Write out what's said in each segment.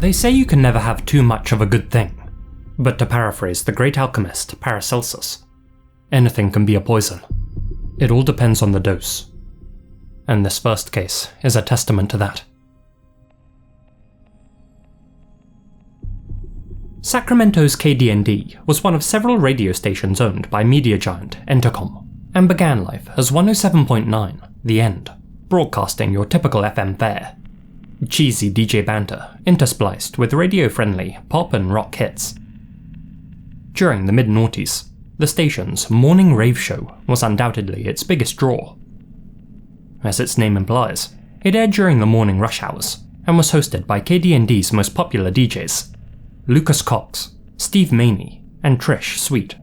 They say you can never have too much of a good thing, but to paraphrase the great alchemist Paracelsus, anything can be a poison. It all depends on the dose. And this first case is a testament to that. Sacramento's KDND was one of several radio stations owned by media giant Entercom, and began life as 107.9, The End, broadcasting your typical FM fare. Cheesy DJ banter interspliced with radio-friendly pop and rock hits. During the mid-noughties, the station's morning rave show was undoubtedly its biggest draw. As its name implies, it aired during the morning rush hours and was hosted by KDND's most popular DJs, Lucas Cox, Steve Maney, and Trish Sweet.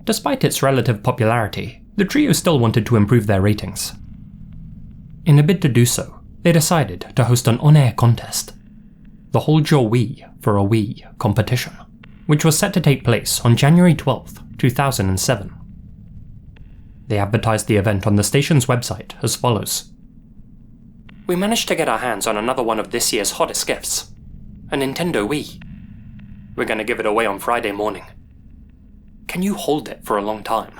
Despite its relative popularity, the trio still wanted to improve their ratings. In a bid to do so, they decided to host an on-air contest, the Hold Your Wee for a Wee competition, which was set to take place on January 12th, 2007. They advertised the event on the station's website as follows. We managed to get our hands on another one of this year's hottest gifts, a Nintendo Wii. We're going to give it away on Friday morning. Can you hold it for a long time?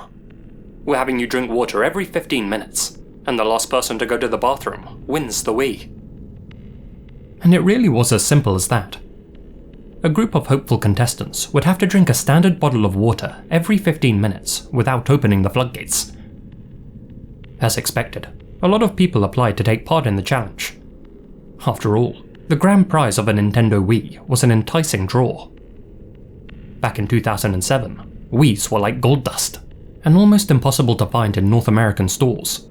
We're having you drink water every 15 minutes, and the last person to go to the bathroom wins the Wii. And it really was as simple as that. A group of hopeful contestants would have to drink a standard bottle of water every 15 minutes without opening the floodgates. As expected, a lot of people applied to take part in the challenge. After all, the grand prize of a Nintendo Wii was an enticing draw. Back in 2007, Wiis were like gold dust, and almost impossible to find in North American stores.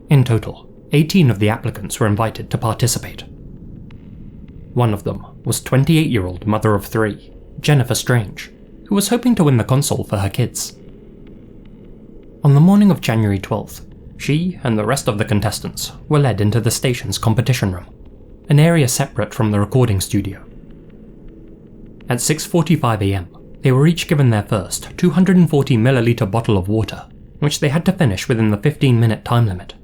In total, 18 of the applicants were invited to participate. One of them was 28-year-old mother of 3, Jennifer Strange, who was hoping to win the console for her kids. On the morning of January 12th, she and the rest of the contestants were led into the station's competition room, an area separate from the recording studio. At 6:45 AM, they were each given their first 240ml bottle of water, which they had to finish within the 15-minute time limit.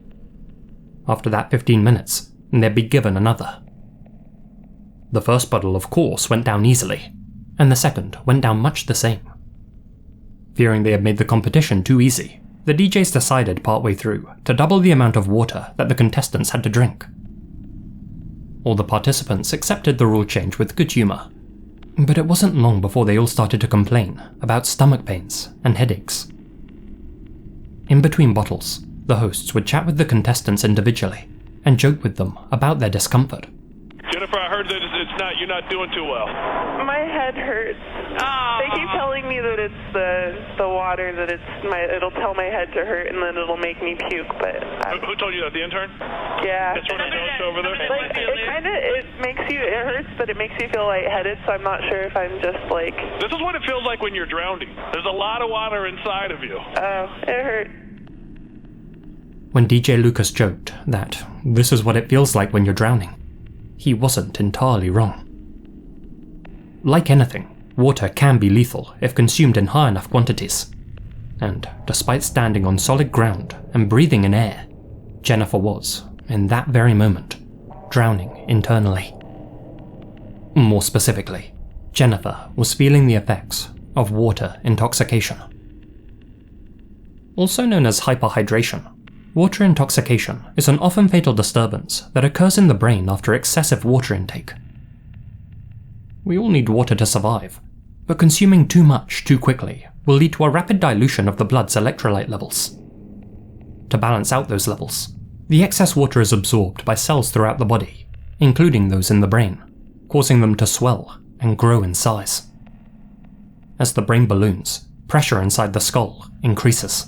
After that 15 minutes, they'd be given another. The first bottle, of course, went down easily, and the second went down much the same. Fearing they had made the competition too easy, the DJs decided partway through to double the amount of water that the contestants had to drink. All the participants accepted the rule change with good humour, but it wasn't long before they all started to complain about stomach pains and headaches. In between bottles, the hosts would chat with the contestants individually and joke with them about their discomfort. Jennifer, I heard that you're not doing too well. My head hurts. They keep telling me that it's the water, that it'll tell my head to hurt and then it'll make me puke, but... Who told you that, the intern? Yeah. That's what I noticed over there? Like, it hurts, but it makes you feel lightheaded, so I'm not sure if I'm just like... This is what it feels like when you're drowning. There's a lot of water inside of you. Oh, it hurt. When DJ Lucas joked that this is what it feels like when you're drowning, he wasn't entirely wrong. Like anything, water can be lethal if consumed in high enough quantities, and despite standing on solid ground and breathing in air, Jennifer was, in that very moment, drowning internally. More specifically, Jennifer was feeling the effects of water intoxication. Also known as hyperhydration, water intoxication is an often fatal disturbance that occurs in the brain after excessive water intake. We all need water to survive, but consuming too much too quickly will lead to a rapid dilution of the blood's electrolyte levels. To balance out those levels, the excess water is absorbed by cells throughout the body, including those in the brain, causing them to swell and grow in size. As the brain balloons, pressure inside the skull increases,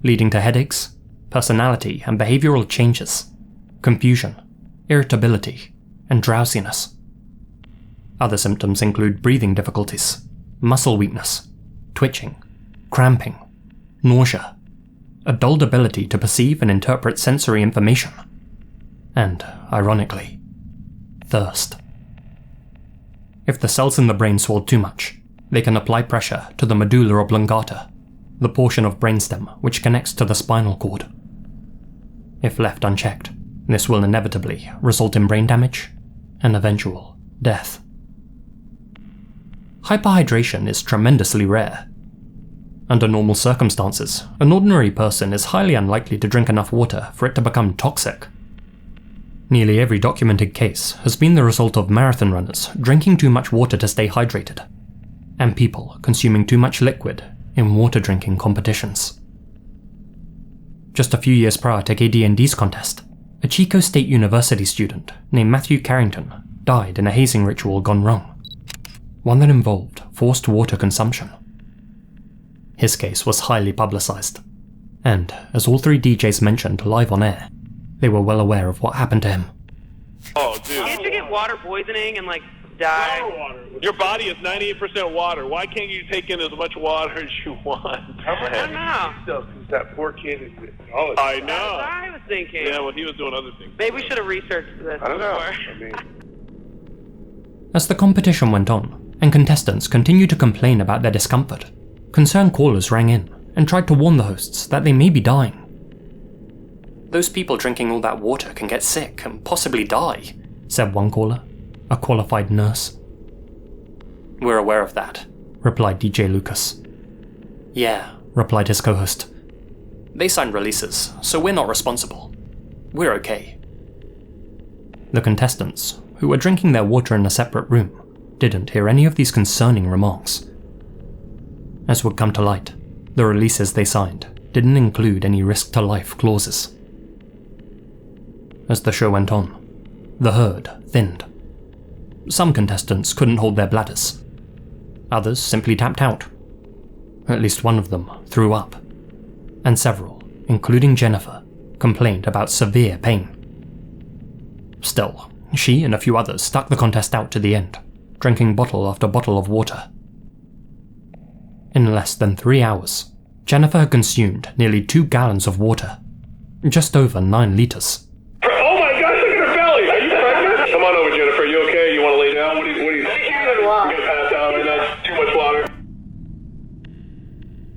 leading to headaches, personality and behavioral changes, confusion, irritability, and drowsiness. Other symptoms include breathing difficulties, muscle weakness, twitching, cramping, nausea, a dulled ability to perceive and interpret sensory information, and, ironically, thirst. If the cells in the brain swell too much, they can apply pressure to the medulla oblongata, the portion of brainstem which connects to the spinal cord. If left unchecked, this will inevitably result in brain damage and eventual death. Hyperhydration is tremendously rare. Under normal circumstances, an ordinary person is highly unlikely to drink enough water for it to become toxic. Nearly every documented case has been the result of marathon runners drinking too much water to stay hydrated, and people consuming too much liquid in water drinking competitions. Just a few years prior to KD&D's contest, a Chico State University student named Matthew Carrington died in a hazing ritual gone wrong, one that involved forced water consumption. His case was highly publicised, and as all three DJs mentioned live on air, they were well aware of what happened to him. Oh, dude. Can't you get water poisoning and, die? Your body is 98% water. Why can't you take in as much water as you want? I don't know. That poor kid is I know. That's what I was thinking. Yeah, well, he was doing other things. Maybe we should have researched this I don't know. before. As the competition went on, and contestants continued to complain about their discomfort, concerned callers rang in and tried to warn the hosts that they may be dying. "Those people drinking all that water can get sick and possibly die," said one caller, a qualified nurse. "We're aware of that," replied DJ Lucas. "Yeah," replied his co-host. "They signed releases, so we're not responsible. We're okay." The contestants, who were drinking their water in a separate room, didn't hear any of these concerning remarks. As would come to light, the releases they signed didn't include any risk-to-life clauses. As the show went on, the herd thinned. Some contestants couldn't hold their bladders. Others simply tapped out. At least one of them threw up. And several, including Jennifer, complained about severe pain. Still, she and a few others stuck the contest out to the end, drinking bottle after bottle of water. In less than 3 hours, Jennifer had consumed nearly 2 gallons of water, just over 9 litres. Oh my gosh, look at her belly! Are you pregnant? Come on over, Jennifer. You okay? You want to lay down? What do you You're gonna pass out right now. Too much water.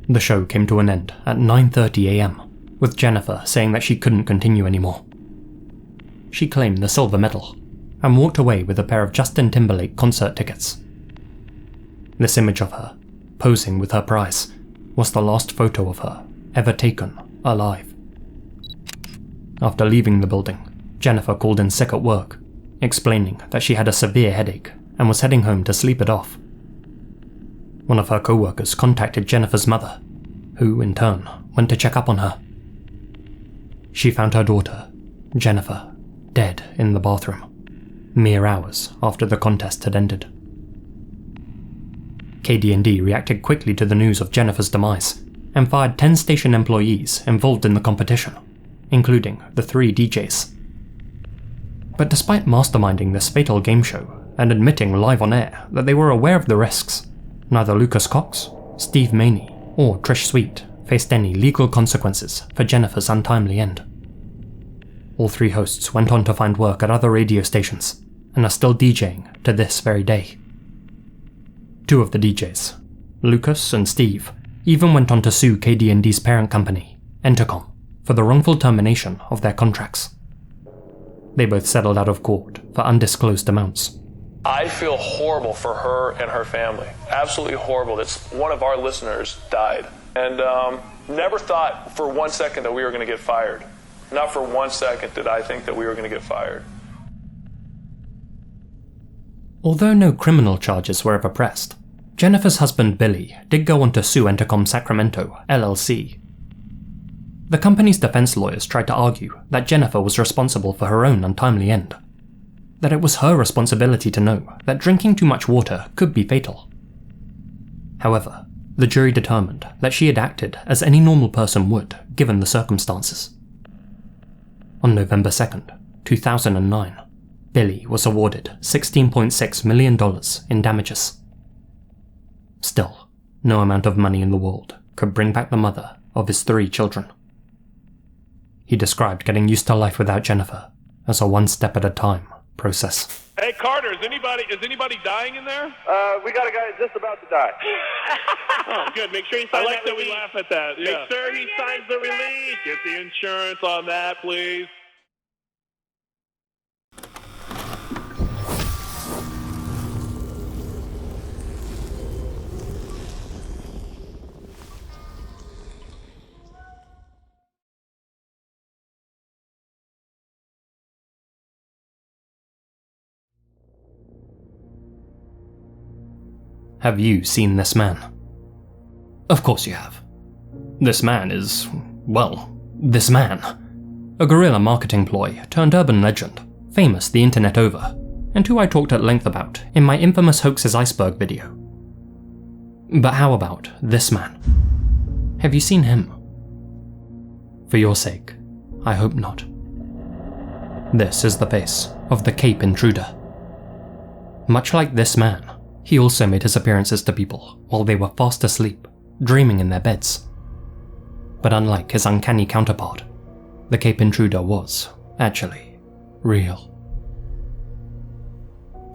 The show came to an end at 9:30 AM, with Jennifer saying that she couldn't continue anymore. She claimed the silver medal, and walked away with a pair of Justin Timberlake concert tickets. This image of her, posing with her prize, was the last photo of her ever taken alive. After leaving the building, Jennifer called in sick at work, explaining that she had a severe headache and was heading home to sleep it off. One of her co-workers contacted Jennifer's mother, who, in turn, went to check up on her. She found her daughter, Jennifer, dead in the bathroom, mere hours after the contest had ended. KD&D reacted quickly to the news of Jennifer's demise, and fired 10 station employees involved in the competition, including the 3 DJs. But despite masterminding this fatal game show and admitting live on air that they were aware of the risks, neither Lucas Cox, Steve Maney, or Trish Sweet faced any legal consequences for Jennifer's untimely end. All 3 hosts went on to find work at other radio stations, and are still DJing to this very day. 2 of the DJs, Lucas and Steve, even went on to sue KD&D's parent company, Entercom, for the wrongful termination of their contracts. They both settled out of court for undisclosed amounts. I feel horrible for her and her family. Absolutely horrible that one of our listeners died. And never thought for 1 second that we were going to get fired. Not for 1 second did I think that we were going to get fired. Although no criminal charges were ever pressed, Jennifer's husband Billy did go on to sue Entercom Sacramento, LLC. The company's defense lawyers tried to argue that Jennifer was responsible for her own untimely end, that it was her responsibility to know that drinking too much water could be fatal. However, the jury determined that she had acted as any normal person would, given the circumstances. On November 2nd, 2009, Billy was awarded $16.6 million in damages. Still, no amount of money in the world could bring back the mother of his 3 children. He described getting used to life without Jennifer as a one-step-at-a-time process. Hey, Carter, is anybody dying in there? We got a guy just about to die. Oh, good. Make sure he signs that we laugh at that. Yeah. Make sure he signs the release. Get the insurance on that, please. have you seen this man? Of course you have. This man is, well, this man. A guerrilla marketing ploy turned urban legend, famous the internet over, and who I talked at length about in my infamous Hoaxes Iceberg video. But how about this man? Have you seen him? For your sake, I hope not. This is the face of the Cape Intruder. Much like this man, he also made his appearances to people while they were fast asleep, dreaming in their beds. But unlike his uncanny counterpart, the Cape Intruder was, actually, real.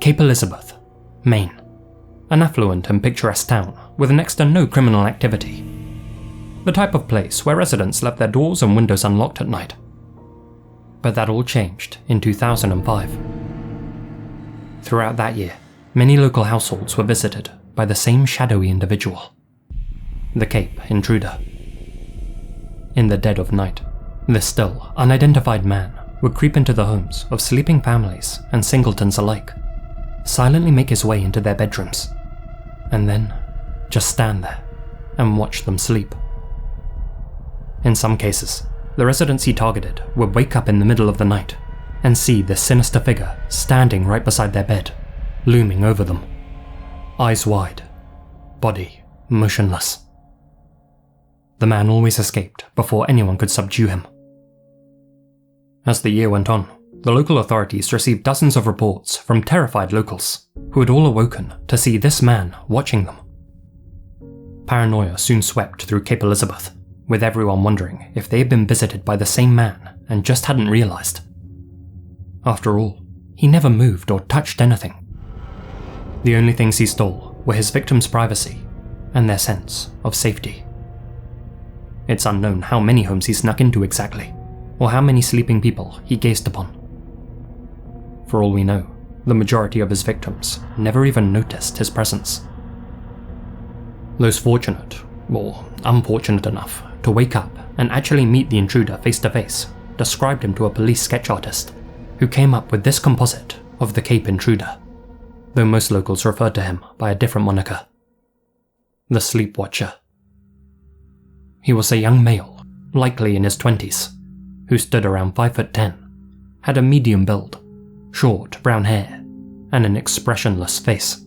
Cape Elizabeth, Maine. An affluent and picturesque town with next to no criminal activity. The type of place where residents left their doors and windows unlocked at night. But that all changed in 2005. Throughout that year, many local households were visited by the same shadowy individual, the Cape Intruder. In the dead of night, this still unidentified man would creep into the homes of sleeping families and singletons alike, silently make his way into their bedrooms, and then just stand there and watch them sleep. In some cases, the residents he targeted would wake up in the middle of the night and see this sinister figure standing right beside their bed, looming over them, eyes wide, body motionless. The man always escaped before anyone could subdue him. As the year went on, the local authorities received dozens of reports from terrified locals who had all awoken to see this man watching them. Paranoia soon swept through Cape Elizabeth, with everyone wondering if they had been visited by the same man and just hadn't realised. After all, he never moved or touched anything. The only things he stole were his victims' privacy and their sense of safety. It's unknown how many homes he snuck into exactly, or how many sleeping people he gazed upon. For all we know, the majority of his victims never even noticed his presence. Those fortunate, or unfortunate enough, to wake up and actually meet the intruder face to face described him to a police sketch artist, who came up with this composite of the Cape Intruder, though most locals referred to him by a different moniker: the Sleep Watcher. He was a young male, likely in his 20s, who stood around 5'10", had a medium build, short brown hair, and an expressionless face.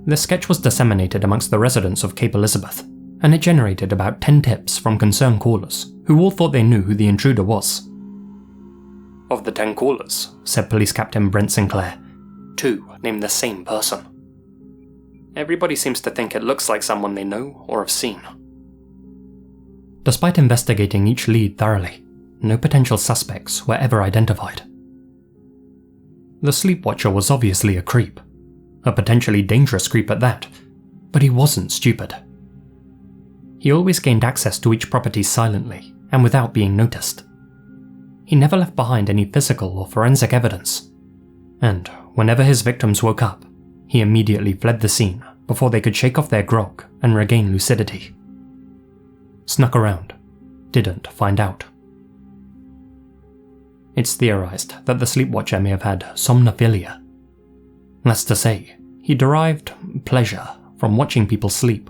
The sketch was disseminated amongst the residents of Cape Elizabeth, and it generated about 10 tips from concerned callers who all thought they knew who the intruder was. Of the 10 callers, said Police Captain Brent Sinclair, 2 named the same person. Everybody seems to think it looks like someone they know or have seen. Despite investigating each lead thoroughly, no potential suspects were ever identified. The Sleep Watcher was obviously a creep, a potentially dangerous creep at that, but he wasn't stupid. He always gained access to each property silently and without being noticed. He never left behind any physical or forensic evidence, and whenever his victims woke up, he immediately fled the scene before they could shake off their grog and regain lucidity. Snuck around, didn't find out. It's theorized that the Sleep Watcher may have had somnophilia. That's to say, he derived pleasure from watching people sleep.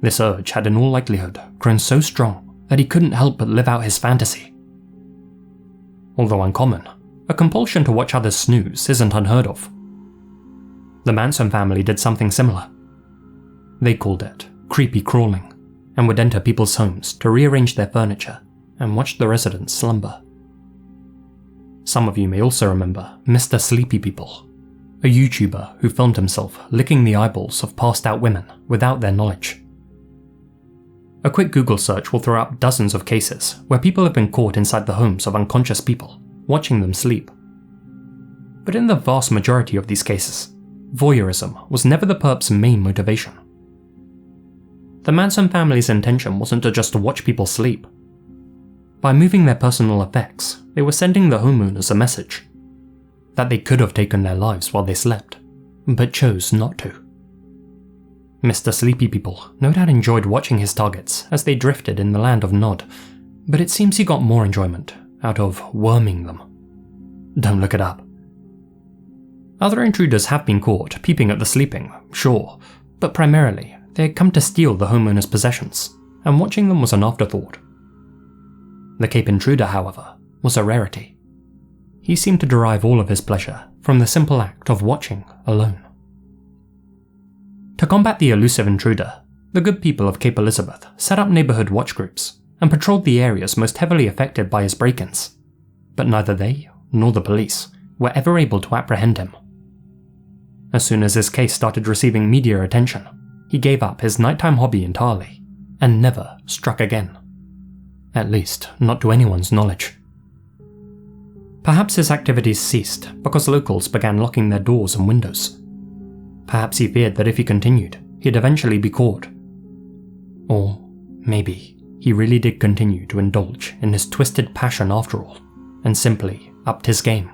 This urge had in all likelihood grown so strong that he couldn't help but live out his fantasy. Although uncommon, a compulsion to watch others snooze isn't unheard of. The Manson family did something similar. They called it creepy crawling, and would enter people's homes to rearrange their furniture and watch the residents slumber. Some of you may also remember Mr. Sleepy People, a YouTuber who filmed himself licking the eyeballs of passed out women without their knowledge. A quick Google search will throw up dozens of cases where people have been caught inside the homes of unconscious people, watching them sleep. But in the vast majority of these cases, voyeurism was never the perp's main motivation. The Manson family's intention wasn't to just watch people sleep. By moving their personal effects, they were sending the homeowners a message that they could have taken their lives while they slept, but chose not to. Mr. Sleepy People no doubt enjoyed watching his targets as they drifted in the land of Nod, but it seems he got more enjoyment out of worming them. Don't look it up. Other intruders have been caught peeping at the sleeping, sure, but primarily they had come to steal the homeowner's possessions, and watching them was an afterthought. The Cape intruder, however, was a rarity. He seemed to derive all of his pleasure from the simple act of watching alone. To combat the elusive intruder, the good people of Cape Elizabeth set up neighbourhood watch groups and patrolled the areas most heavily affected by his break-ins, but neither they nor the police were ever able to apprehend him. As soon as his case started receiving media attention, he gave up his nighttime hobby entirely and never struck again. At least, not to anyone's knowledge. Perhaps his activities ceased because locals began locking their doors and windows. Perhaps he feared that if he continued, he'd eventually be caught. Or maybe he really did continue to indulge in his twisted passion after all, and simply upped his game,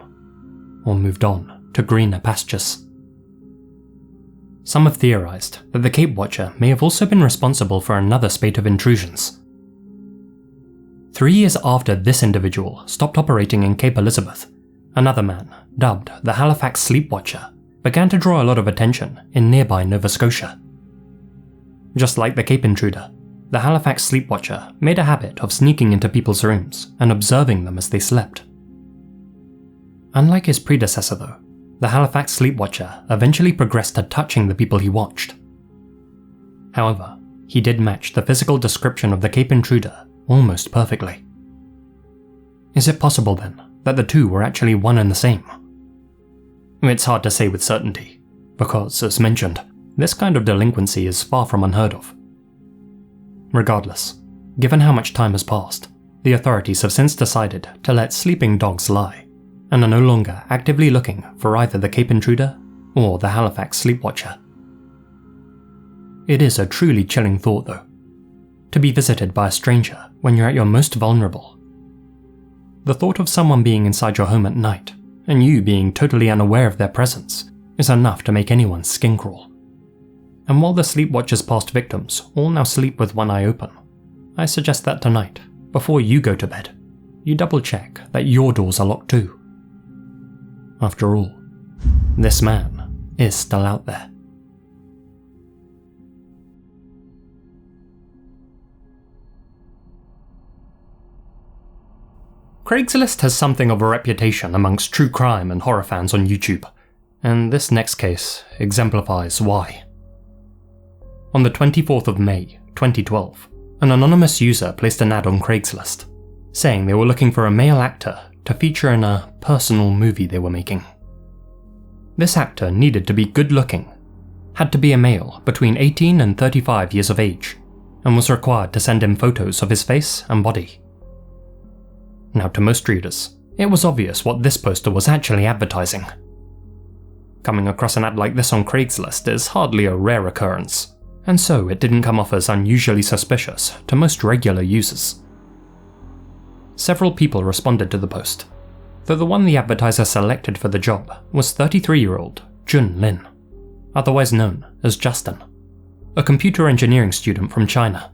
or moved on to greener pastures. Some have theorized that the Cape Watcher may have also been responsible for another spate of intrusions. 3 years after this individual stopped operating in Cape Elizabeth, another man, dubbed the Halifax Sleep Watcher, began to draw a lot of attention in nearby Nova Scotia. Just like the Cape intruder, the Halifax Sleep Watcher made a habit of sneaking into people's rooms and observing them as they slept. Unlike his predecessor though, the Halifax Sleep Watcher eventually progressed to touching the people he watched. However, he did match the physical description of the Cape intruder almost perfectly. Is it possible then that the two were actually one and the same? It's hard to say with certainty, because, as mentioned, this kind of delinquency is far from unheard of. Regardless, given how much time has passed, the authorities have since decided to let sleeping dogs lie, and are no longer actively looking for either the Cape intruder or the Halifax Sleep Watcher. It is a truly chilling thought though, to be visited by a stranger when you're at your most vulnerable. The thought of someone being inside your home at night, and you being totally unaware of their presence, is enough to make anyone's skin crawl. And while the Sleep Watcher's past victims all now sleep with one eye open, I suggest that tonight, before you go to bed, you double check that your doors are locked too. After all, this man is still out there. Craigslist has something of a reputation amongst true crime and horror fans on YouTube, and this next case exemplifies why. On the 24th of May, 2012, an anonymous user placed an ad on Craigslist, saying they were looking for a male actor to feature in a personal movie they were making. This actor needed to be good-looking, had to be a male between 18 and 35 years of age, and was required to send in photos of his face and body. Now, to most readers, it was obvious what this poster was actually advertising. Coming across an ad like this on Craigslist is hardly a rare occurrence, and so it didn't come off as unusually suspicious to most regular users. Several people responded to the post, though the one the advertiser selected for the job was 33-year-old Jun Lin, otherwise known as Justin, a computer engineering student from China.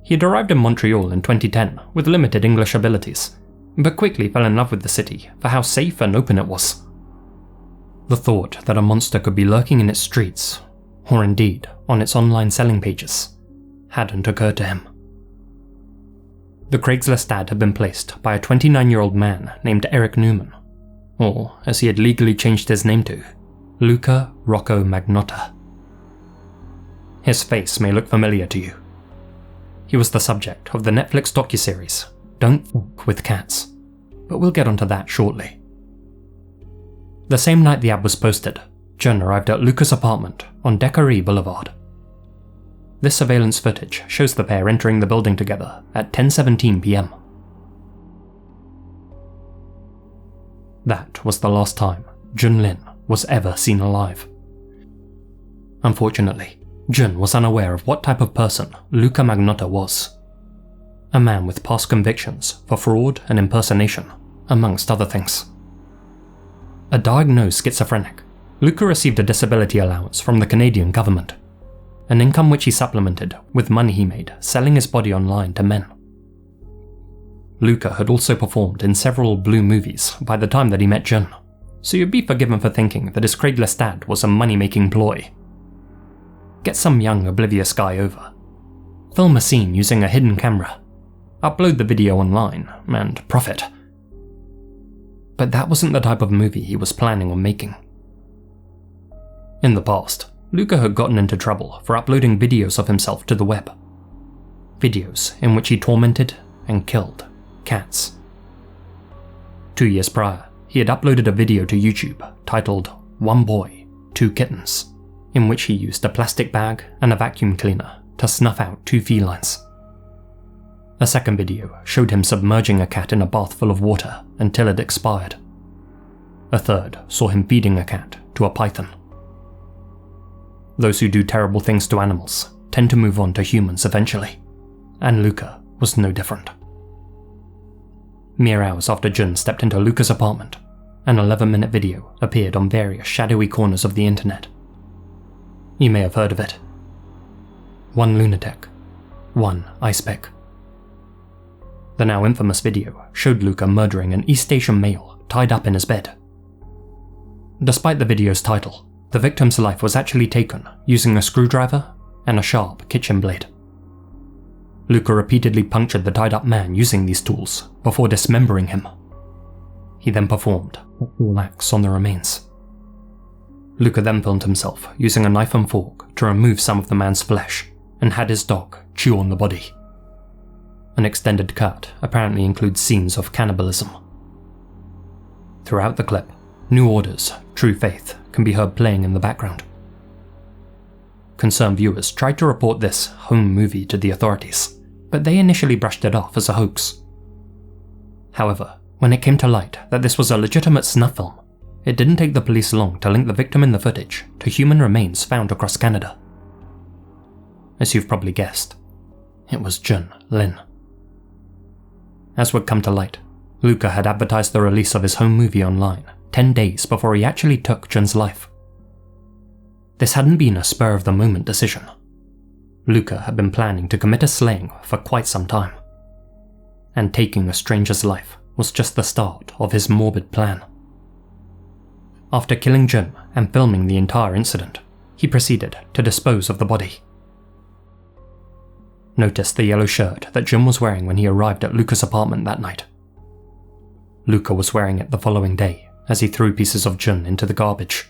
He had arrived in Montreal in 2010 with limited English abilities, but quickly fell in love with the city for how safe and open it was. The thought that a monster could be lurking in its streets, or indeed on its online selling pages, hadn't occurred to him. The Craigslist ad had been placed by a 29-year-old man named Eric Newman, or as he had legally changed his name to, Luca Rocco Magnotta. His face may look familiar to you. He was the subject of the Netflix docuseries Don't Fuck with Cats, but we'll get onto that shortly. The same night the ad was posted, Jun arrived at Luca's apartment on Decarie Boulevard. This surveillance footage shows the pair entering the building together at 10:17 p.m. That was the last time Jun Lin was ever seen alive. Unfortunately, Jun was unaware of what type of person Luca Magnotta was. A man with past convictions for fraud and impersonation, amongst other things. A diagnosed schizophrenic, Luca received a disability allowance from the Canadian government, an income which he supplemented with money he made selling his body online to men. Luca had also performed in several blue movies by the time that he met Jun, so you'd be forgiven for thinking that his Craigslist ad was a money-making ploy. Get some young, oblivious guy over, film a scene using a hidden camera, upload the video online, and profit. But that wasn't the type of movie he was planning on making. In the past, Luca had gotten into trouble for uploading videos of himself to the web. Videos in which he tormented and killed cats. 2 years prior, he had uploaded a video to YouTube titled "One Boy, Two Kittens," in which he used a plastic bag and a vacuum cleaner to snuff out 2 felines. A second video showed him submerging a cat in a bath full of water until it expired. A third saw him feeding a cat to a python. Those who do terrible things to animals tend to move on to humans eventually, and Luca was no different. Mere hours after Jun stepped into Luca's apartment, an 11-minute video appeared on various shadowy corners of the internet. You may have heard of it. One lunatic, one ice pick. The now infamous video showed Luca murdering an East Asian male tied up in his bed. Despite the video's title, the victim's life was actually taken using a screwdriver and a sharp kitchen blade. Luca repeatedly punctured the tied-up man using these tools before dismembering him. He then performed sexual acts on the remains. Luca then filmed himself using a knife and fork to remove some of the man's flesh and had his dog chew on the body. An extended cut apparently includes scenes of cannibalism. Throughout the clip, New Order's True Faith can be heard playing in the background. Concerned viewers tried to report this home movie to the authorities, but they initially brushed it off as a hoax. However, when it came to light that this was a legitimate snuff film, it didn't take the police long to link the victim in the footage to human remains found across Canada. As you've probably guessed, it was Jun Lin. As would come to light, Luca had advertised the release of his home movie online 10 days before he actually took Jun's life. This hadn't been a spur-of-the-moment decision. Luca had been planning to commit a slaying for quite some time, and taking a stranger's life was just the start of his morbid plan. After killing Jun and filming the entire incident, he proceeded to dispose of the body. Notice the yellow shirt that Jun was wearing when he arrived at Luca's apartment that night. Luca was wearing it the following day as he threw pieces of Jun into the garbage.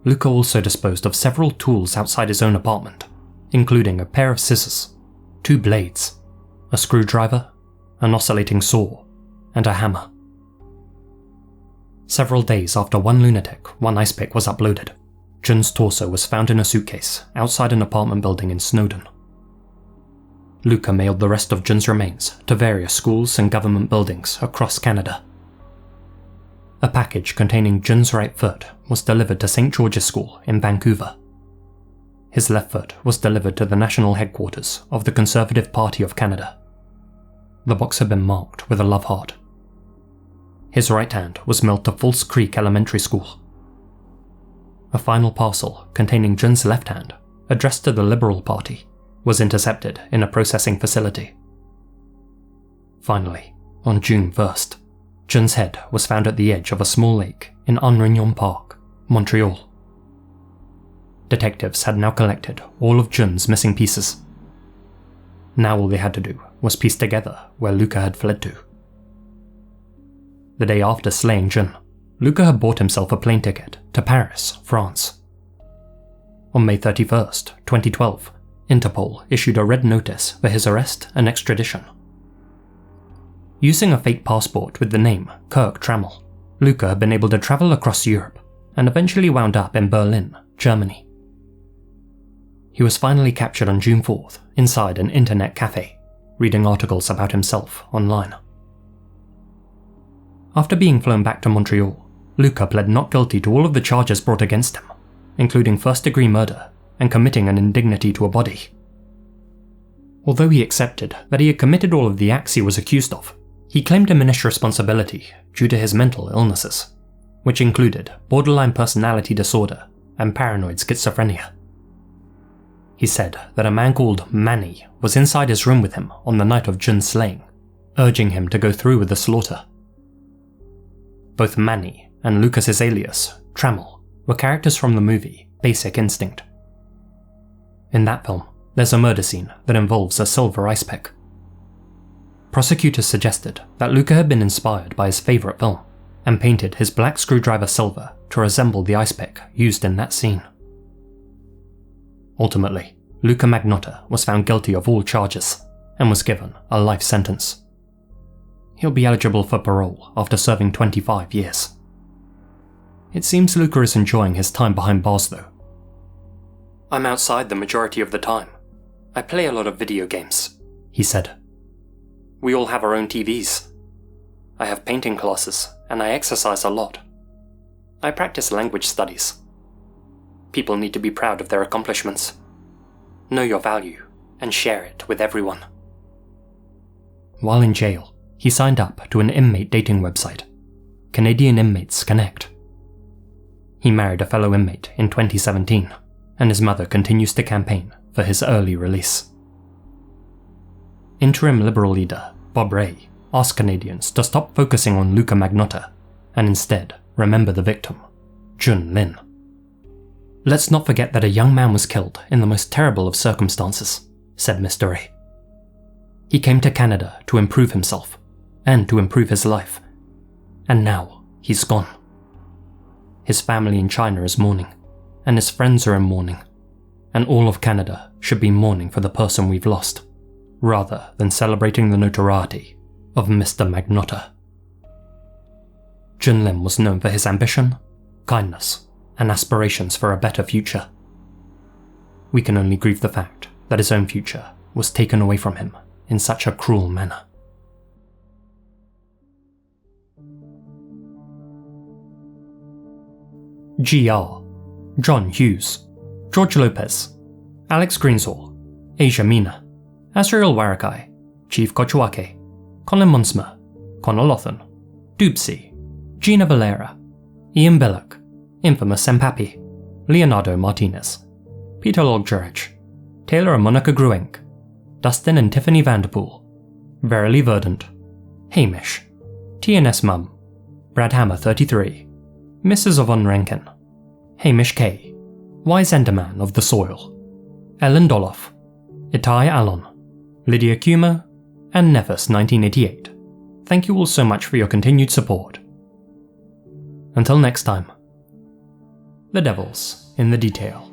Luca also disposed of several tools outside his own apartment, including a pair of scissors, 2 blades, a screwdriver, an oscillating saw, and a hammer. Several days after One Lunatic, One Ice Pick was uploaded, Jun's torso was found in a suitcase outside an apartment building in Snowdon. Luca mailed the rest of Jun's remains to various schools and government buildings across Canada. A package containing Jun's right foot was delivered to St. George's School in Vancouver. His left foot was delivered to the national headquarters of the Conservative Party of Canada. The box had been marked with a love heart. His right hand was mailed to False Creek Elementary School. A final parcel containing Jun's left hand, addressed to the Liberal Party, was intercepted in a processing facility. Finally, on June 1st, Jun's head was found at the edge of a small lake in Enrignon Park, Montreal. Detectives had now collected all of Jun's missing pieces. Now all they had to do was piece together where Luca had fled to. The day after slaying Jun, Luca had bought himself a plane ticket to Paris, France. On May 31st, 2012, Interpol issued a red notice for his arrest and extradition. Using a fake passport with the name Kirk Trammell, Luca had been able to travel across Europe and eventually wound up in Berlin, Germany. He was finally captured on June 4th inside an internet cafe, reading articles about himself online. After being flown back to Montreal, Luca pled not guilty to all of the charges brought against him, including first-degree murder and committing an indignity to a body. Although he accepted that he had committed all of the acts he was accused of, he claimed diminished responsibility due to his mental illnesses, which included borderline personality disorder and paranoid schizophrenia. He said that a man called Manny was inside his room with him on the night of Jun's slaying, urging him to go through with the slaughter. Both Manny and Lucas's alias, Trammell, were characters from the movie Basic Instinct. In that film, there's a murder scene that involves a silver ice pick. Prosecutors suggested that Luca had been inspired by his favourite film and painted his black screwdriver silver to resemble the ice pick used in that scene. Ultimately, Luca Magnotta was found guilty of all charges and was given a life sentence. He'll be eligible for parole after serving 25 years. It seems Luca is enjoying his time behind bars though. "I'm outside the majority of the time. I play a lot of video games," he said. "We all have our own TVs. I have painting classes and I exercise a lot. I practice language studies. People need to be proud of their accomplishments. Know your value and share it with everyone." While in jail, he signed up to an inmate dating website, Canadian Inmates Connect. He married a fellow inmate in 2017, and his mother continues to campaign for his early release. Interim Liberal leader Bob Ray asked Canadians to stop focusing on Luca Magnotta and instead remember the victim, Jun Lin. "Let's not forget that a young man was killed in the most terrible of circumstances," said Mr. Ray. "He came to Canada to improve himself and to improve his life, and now he's gone. His family in China is mourning, and his friends are in mourning, and all of Canada should be mourning for the person we've lost, rather than celebrating the notoriety of Mr. Magnotta." Jun Lin was known for his ambition, kindness, and aspirations for a better future. We can only grieve the fact that his own future was taken away from him in such a cruel manner. GR, John Hewes, George Lopez, Alex Greensall, Asia Mina, Asriel Warakai, Chief Kochuake, Colin Munsmer, Connor Lothan, Doopsy, Gina Valera, Ian Billock, infamous-senpapi, Leonardo Martinez, Peter Lulgjuraj, Taylor&Monica Gruenke, Dustin and Tiffany Vanderpool, VerilyVerdan, Hamish, TnSMOM, Brad Hammer 33, Mrs. Yvonne RANKIN, Hamish K, Wise Enderman of the Soil, Ellen Doloff, Itai Alon, Lydia Ciummo, and Nefus 1988. Thank you all so much for your continued support. Until next time, the devil's in the detail.